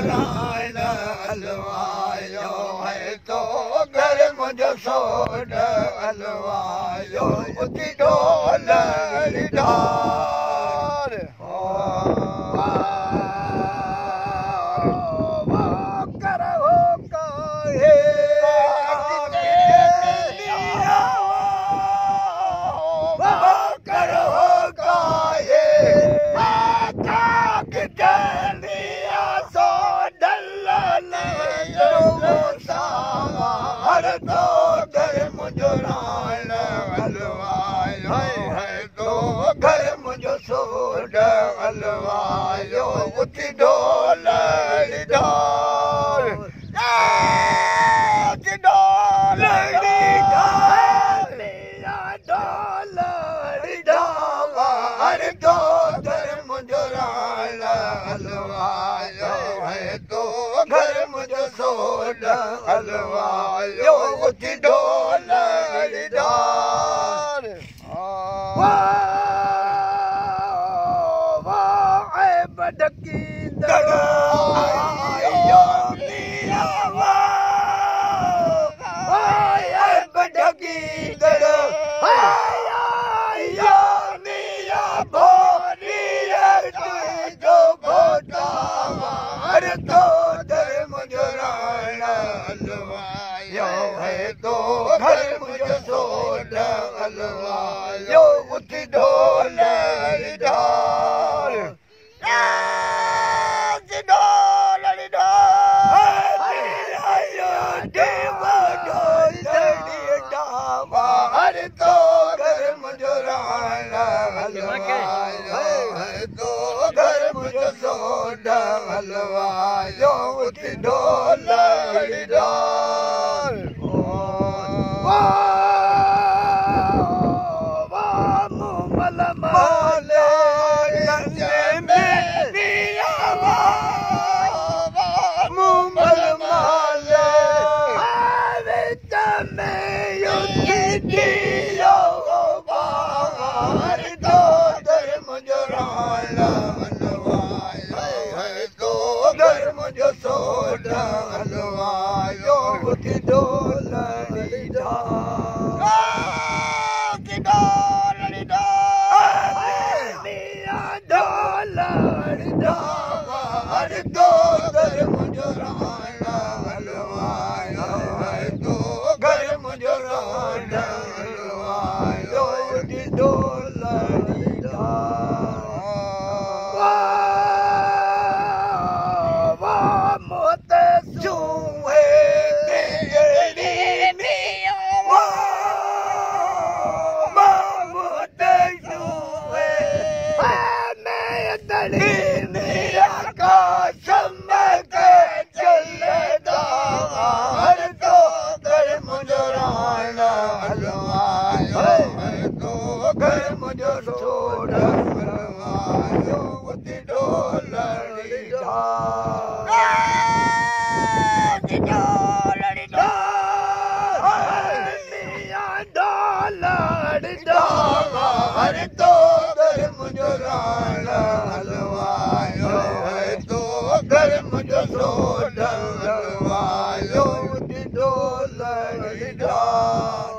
रान हलवायो है तो घर मुझो सोड हलवायो उती ढोल ढार करो काहे हलवायो उती ढोल ढाल ढोल ढोल ढाल तो घर मुझो रान हलवायो है तो घर मुझो सोड हलवायो उती ढोल ढाल बडकी बडकी जो भोटा हर तो घर मुझो रान हलवायो है तो घर मुझो सोड हलवायो उती ढोल ढाल हर तो घर मुझो रान हलवायो है तो घर मुझो सोड हलवायो उती ढोल ढाल मूमल माले मूमल माले दियो हर तो घर मुझो रान हलवायो है तो घर मुझो सोड हलवायो उती ढोल हर तो घर मुझो रान हलवायो है तो घर मुझो रान हलवायो उती ढोल मोत चूहे मोत चूहे आकाश में चलदा हर तो घर मुझो रान हलवायो है तो घर मुझो सोड हलवायो उती ढोल ढाल हर तो घर मुझो रान हलवायो है तो घर मुझो सोड हलवायो उती ढोल ढाल